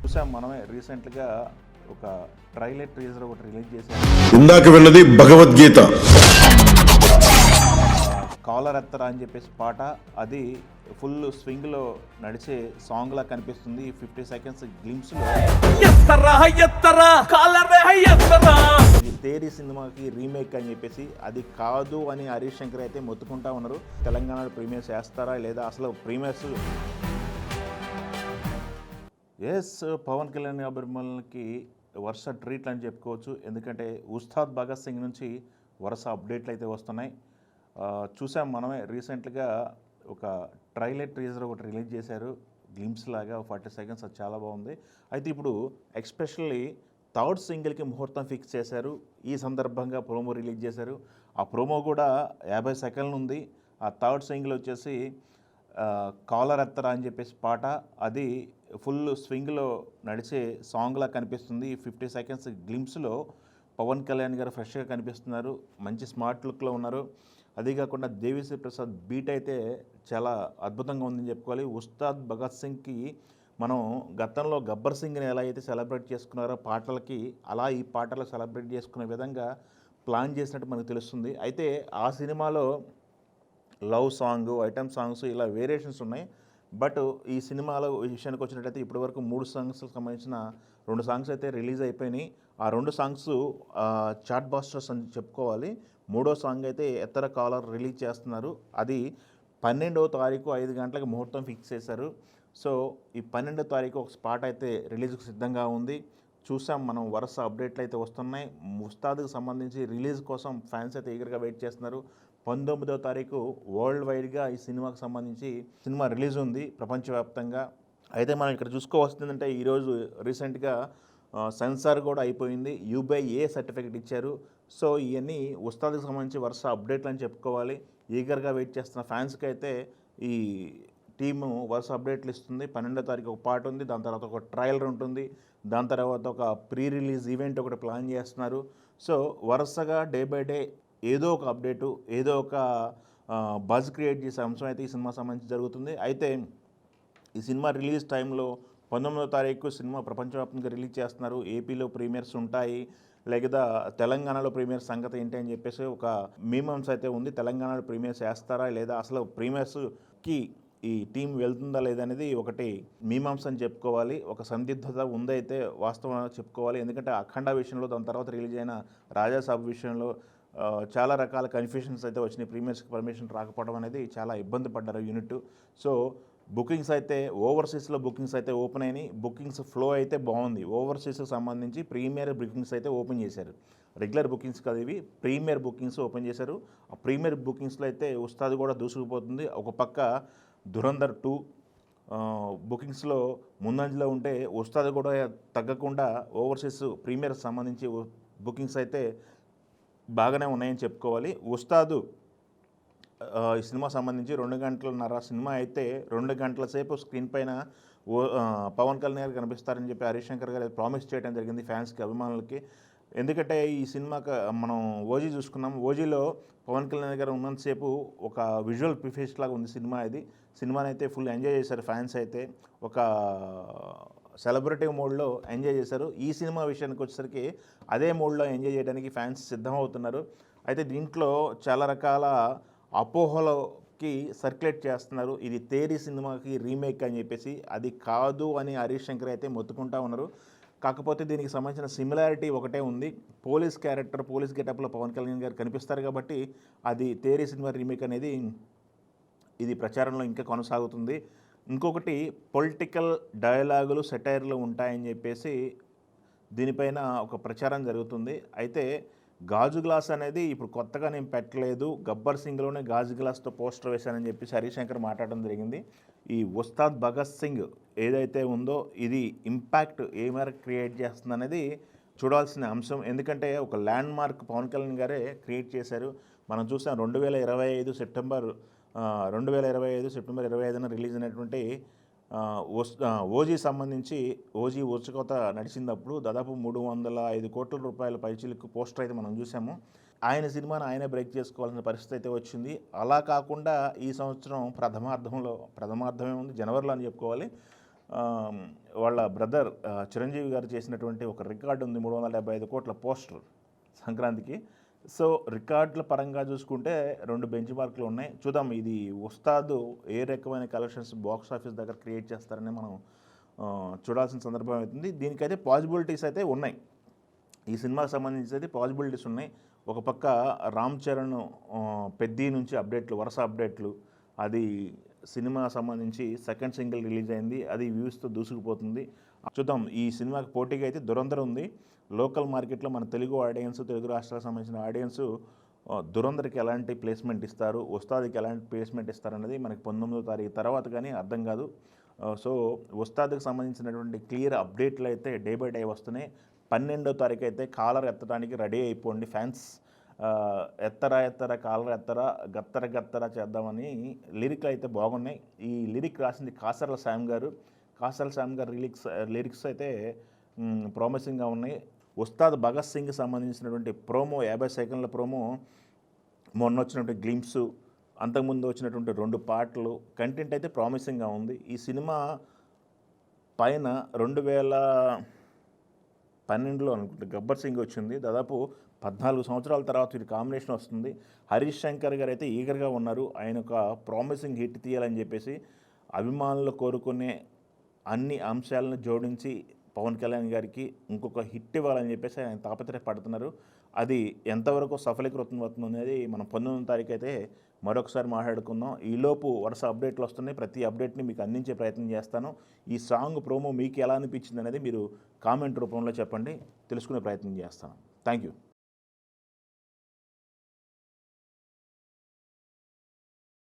చూసాం మనమే రీసెంట్గా ఒక ట్రైలర్ టీజర్ ఒకటి రిలీజ్ చేశారు. ఇందాక విన్నది భగవద్గీత. కాలర్ ఎత్తరా అని చెప్పేసి పాట, అది ఫుల్ స్వింగ్లో నడిచే సాంగ్లా కనిపిస్తుంది. 50 సెకండ్స్ గ్లిమ్స్లో ఇది తేరీ సినిమాకి రీమేక్ అని చెప్పేసి, అది కాదు అని హరీష్ శంకర్ అయితే మొత్తుకుంటా ఉన్నారు. తెలంగాణలో ప్రీమియర్స్ వేస్తారా లేదా, అసలు ప్రీమియర్స్ పవన్ కళ్యాణ్ అభిమానులకి వరుస ట్రీట్లు అని చెప్పుకోవచ్చు. ఎందుకంటే ఉస్తాద్ భగత్ సింగ్ నుంచి వరుస అప్డేట్లు అయితే వస్తున్నాయి. చూసాం మనమే రీసెంట్గా ఒక ట్రైలర్ టీజర్ ఒకటి రిలీజ్ చేశారు, గ్లిమ్స్ లాగా 40 సెకండ్స్. అది చాలా బాగుంది. అయితే ఇప్పుడు ఎక్స్పెషల్లీ థర్డ్ సింగిల్కి ముహూర్తం ఫిక్స్ చేశారు. ఈ సందర్భంగా ప్రోమో రిలీజ్ చేశారు. ఆ ప్రోమో కూడా 50 సెకండ్లు ఉంది. ఆ థర్డ్ సింగిల్ వచ్చేసి కాలర్ ఎత్తరా అని చెప్పేసి పాట, అది ఫుల్ స్వింగ్లో నడిచే సాంగ్లా కనిపిస్తుంది. 50 సెకండ్స్ గ్లిమ్స్లో పవన్ కళ్యాణ్ గారు ఫ్రెష్గా కనిపిస్తున్నారు, మంచి స్మార్ట్ లుక్లో ఉన్నారు. అదే కాకుండా దేవిశ్రీ ప్రసాద్ బీట్ అయితే చాలా అద్భుతంగా ఉందని చెప్పుకోవాలి. ఉస్తాద్ భగత్ సింగ్కి మనం గతంలో గబ్బర్ సింగ్ని ఎలా అయితే సెలబ్రేట్ చేసుకున్నారో పాటలకి, అలా ఈ పాటలు సెలబ్రేట్ చేసుకునే విధంగా ప్లాన్ చేసినట్టు మనకు తెలుస్తుంది. అయితే ఆ సినిమాలో లవ్ సాంగ్, ఐటమ్ సాంగ్స్ ఇలా వేరియేషన్స్ ఉన్నాయి. బట్ ఈ సినిమాలో విషయానికి వచ్చినట్టయితే ఇప్పటివరకు 3 సాంగ్స్కి సంబంధించిన 2 సాంగ్స్ అయితే రిలీజ్ అయిపోయినాయి. ఆ 2 సాంగ్స్ చాట్ బాస్టర్స్ అని చెప్పుకోవాలి. 3వ సాంగ్ అయితే ఎత్తర కాలర్ రిలీజ్ చేస్తున్నారు. అది 12వ తారీఖు 5 గంటలకు ముహూర్తం ఫిక్స్ చేశారు. సో ఈ 12వ తారీఖు ఒక స్పాట్ అయితే రిలీజ్కి సిద్ధంగా ఉంది. చూసాం మనం, వరుస అప్డేట్లు అయితే వస్తున్నాయి. ఉస్తాద్కి సంబంధించి రిలీజ్ కోసం ఫ్యాన్స్ అయితే ఈగర్గా వెయిట్ చేస్తున్నారు. 19వ తారీఖు వరల్డ్ వైడ్గా ఈ సినిమాకి సంబంధించి సినిమా రిలీజ్ ఉంది ప్రపంచవ్యాప్తంగా. అయితే మనం ఇక్కడ చూసుకోవాల్సిందంటే ఈరోజు రీసెంట్గా సెన్సార్ కూడా అయిపోయింది, UBA సర్టిఫికేట్ ఇచ్చారు. సో ఇవన్నీ ఉస్తాద్కి సంబంధించి వరుస అప్డేట్లు అని చెప్పుకోవాలి. ఈగర్గా వెయిట్ చేస్తున్న ఫ్యాన్స్కి అయితే ఈ టీము వరుస అప్డేట్లు ఇస్తుంది. 12వ తారీఖు ఒక పాట ఉంది, దాని తర్వాత ఒక ట్రయలర్ ఉంటుంది, దాని తర్వాత ఒక ప్రీ రిలీజ్ ఈవెంట్ ఒకటి ప్లాన్ చేస్తున్నారు. సో వరుసగా డే బై డే ఏదో ఒక అప్డేటు, ఏదో ఒక బజ్ క్రియేట్ చేసే అంశం అయితే ఈ సినిమా సంబంధించి జరుగుతుంది. అయితే ఈ సినిమా రిలీజ్ టైంలో 19వ తారీఖు సినిమా ప్రపంచవ్యాప్తంగా రిలీజ్ చేస్తున్నారు. ఏపీలో ప్రీమియర్స్ ఉంటాయి, లేదా తెలంగాణలో ప్రీమియర్స్ సంగతి ఏంటి అని చెప్పేసి ఒక మీమమ్స్ అయితే ఉంది. తెలంగాణలో ప్రీమియర్స్ వేస్తారా లేదా, అసలు ప్రీమియర్స్కి ఈ టీం వెళ్తుందా లేదనేది ఒకటి మీమాంస్ అని చెప్పుకోవాలి. ఒక సందిగ్ధత ఉందైతే వాస్తవం చెప్పుకోవాలి. ఎందుకంటే అఖండ విషయంలో, దాని తర్వాత రిలీజ్ అయిన రాజాసాబ్ విషయంలో చాలా రకాల కన్ఫ్యూషన్స్ అయితే వచ్చినాయి. ప్రీమియర్స్కి పర్మిషన్ రాకపోవడం అనేది చాలా ఇబ్బంది పడ్డారు యూనిట్. సో బుకింగ్స్ అయితే ఓవర్సీస్లో బుకింగ్స్ అయితే ఓపెన్ అయినాయి. బుకింగ్స్ ఫ్లో అయితే బాగుంది. ఓవర్సీస్కి సంబంధించి ప్రీమియర్ బుకింగ్స్ అయితే ఓపెన్ చేశారు. రెగ్యులర్ బుకింగ్స్ కాదు ఇవి, ప్రీమియర్ బుకింగ్స్ ఓపెన్ చేశారు. ఆ ప్రీమియర్ బుకింగ్స్లో అయితే ఉస్తాద్ కూడా దూసుకుపోతుంది. ఒక పక్క ధురంధర్ 2 బుకింగ్స్లో ముందంజలో ఉంటే, ఉస్తాద్ కూడా తగ్గకుండా ఓవర్సీస్ ప్రీమియర్ సంబంధించి బుకింగ్స్ అయితే బాగానే ఉన్నాయని చెప్పుకోవాలి. ఉస్తాద్ ఈ సినిమా సంబంధించి 2 గంటలన్నర సినిమా అయితే 2 గంటల సేపు స్క్రీన్ పైన పవన్ కళ్యాణ్ గారు కనిపిస్తారని చెప్పి హరీష్ శంకర్ గారు ప్రామిస్ చేయడం జరిగింది ఫ్యాన్స్కి, అభిమానులకి. ఎందుకంటే ఈ సినిమాకి మనం ఓజీ చూసుకున్నాం. ఓజీలో పవన్ కళ్యాణ్ గారు ఉన్నంతసేపు ఒక విజువల్ ఫీస్ట్ లాగా ఉంది సినిమా. ఇది సినిమాని అయితే ఫుల్ ఎంజాయ్ చేశారు ఫ్యాన్స్ అయితే, ఒక సెలబ్రిటీ మోడ్లో ఎంజాయ్ చేశారు. ఈ సినిమా విషయానికి వచ్చేసరికి అదే మోడ్లో ఎంజాయ్ చేయడానికి ఫ్యాన్స్ సిద్ధమవుతున్నారు. అయితే దీంట్లో చాలా రకాల అపోహలకి సర్క్యులేట్ చేస్తున్నారు. ఇది తేరీ సినిమాకి రీమేక్ అని చెప్పేసి, అది కాదు అని హరీష్ శంకర్ అయితే మొత్తుకుంటా ఉన్నారు. కాకపోతే దీనికి సంబంధించిన సిమిలారిటీ ఒకటే ఉంది. పోలీస్ క్యారెక్టర్, పోలీస్ గెటప్లో పవన్ కళ్యాణ్ గారు కనిపిస్తారు కాబట్టి అది తేరీ సినిమా రీమేక్ అనేది ఇది ప్రచారంలో ఇంకా కొనసాగుతుంది. ఇంకొకటి పొలిటికల్ డైలాగులు, సెటైర్లు ఉంటాయని చెప్పేసి దీనిపైన ఒక ప్రచారం జరుగుతుంది. అయితే గాజు గ్లాస్ అనేది ఇప్పుడు కొత్తగా నేను పెట్టలేదు, గబ్బర్ సింగ్లోనే గాజు గ్లాస్తో పోస్టర్ వేశానని చెప్పేసి హరీష్ శంకర్ మాట్లాడడం జరిగింది. ఈ ఉస్తాద్ భగత్ సింగ్ ఏదైతే ఉందో ఇది ఇంపాక్ట్ ఏ మేరకు క్రియేట్ చేస్తుంది అనేది చూడాల్సిన అంశం. ఎందుకంటే ఒక ల్యాండ్ మార్క్ పవన్ కళ్యాణ్ గారే క్రియేట్ చేశారు. మనం చూసాం 2025 సెప్టెంబర్ 25న రిలీజ్ అయినటువంటి ఓజీ సంబంధించి ఓజీ ఉచకోత నడిచినప్పుడు దాదాపు 305 కోట్ల రూపాయల పైచిలకు పోస్టర్ అయితే మనం చూసాము. ఆయన సినిమాను ఆయనే బ్రేక్ చేసుకోవాల్సిన పరిస్థితి అయితే వచ్చింది. అలా కాకుండా ఈ సంవత్సరం ప్రథమార్థమే ఉంది, జనవరిలో అని చెప్పుకోవాలి, వాళ్ళ బ్రదర్ చిరంజీవి గారు చేసినటువంటి ఒక రికార్డు ఉంది, 375 కోట్ల పోస్టర్ సంక్రాంతికి. సో రికార్డుల పరంగా చూసుకుంటే 2 బెంచ్ మార్కులు ఉన్నాయి. చూద్దాం ఇది ఉస్తాద్ ఏ రకమైన కలెక్షన్స్ బాక్స్ ఆఫీస్ దగ్గర క్రియేట్ చేస్తారని మనం చూడాల్సిన సందర్భం అవుతుంది. దీనికైతే పాసిబిలిటీస్ అయితే ఉన్నాయి, ఈ సినిమాకి సంబంధించి అయితే పాసిబిలిటీస్ ఉన్నాయి. ఒక పక్క రామ్ చరణ్ పెద్ది నుంచి అప్డేట్లు, వరుస అప్డేట్లు. అది సినిమా సంబంధించి సెకండ్ సింగిల్ రిలీజ్ అయింది, అది వ్యూస్తో దూసుకుపోతుంది. చూద్దాం, ఈ సినిమాకి పోటీగా అయితే దురంధర్ ఉంది. లోకల్ మార్కెట్లో మన తెలుగు ఆడియన్స్, తెలుగు రాష్ట్రాలకు సంబంధించిన ఆడియన్స్ దురంధర్కి ఎలాంటి ప్లేస్మెంట్ ఇస్తారు, ఉస్తాద్కి ఎలాంటి ప్లేస్మెంట్ ఇస్తారన్నది మనకి 19వ తారీఖు తర్వాత కానీ అర్థం కాదు. సో ఉస్తాద్కి సంబంధించినటువంటి క్లియర్ అప్డేట్లు అయితే డే బై డే వస్తున్నాయి. 12వ తారీఖు అయితే కాలర్ ఎత్తడానికి రెడీ అయిపోండి ఫ్యాన్స్. ఎత్తర కాలర్ ఎత్తర గత్తర గత్తర చేద్దామని లిరిక్లు అయితే బాగున్నాయి. ఈ లిరిక్ రాసింది కాసర్ల శ్యామ్ గారు. కాసర్ల శ్యామ్ గారు లిరిక్స్ అయితే ప్రామిసింగ్గా ఉన్నాయి. ఉస్తాద్ భగత్ సింగ్కి సంబంధించినటువంటి ప్రోమో 50 సెకండ్ల ప్రోమో, మొన్న వచ్చినటువంటి గ్లింప్స్, అంతకుముందు వచ్చినటువంటి 2 పాటలు, కంటెంట్ అయితే ప్రామిసింగ్గా ఉంది. ఈ సినిమా పైన 2012లో అనుకుంటే గబ్బర్ సింగ్ వచ్చింది. దాదాపు 14 సంవత్సరాల తర్వాత ఇది కాంబినేషన్ వస్తుంది. హరీష్ శంకర్ గారు అయితే ఈగర్గా ఉన్నారు, ఆయన ఒక ప్రామిసింగ్ హిట్ తీయాలని చెప్పేసి. అభిమానులు కోరుకునే అన్ని అంశాలను జోడించి పవన్ కళ్యాణ్ గారికి ఇంకొక హిట్ ఇవ్వాలని చెప్పేసి ఆయన తాపత్రయపడుతున్నారు. అది ఎంతవరకు సఫలీకృతం అవుతుంది అనేది మనం 19వ తారీఖు అయితే మరొకసారి మాట్లాడుకుందాం. ఈలోపు వరుస అప్డేట్లు వస్తున్నాయి, ప్రతి అప్డేట్ని మీకు అందించే ప్రయత్నం చేస్తాను. ఈ సాంగ్ ప్రోమో మీకు ఎలా అనిపించింది అనేది మీరు కామెంట్ రూపంలో చెప్పండి, తెలుసుకునే ప్రయత్నం చేస్తాను. Thank you.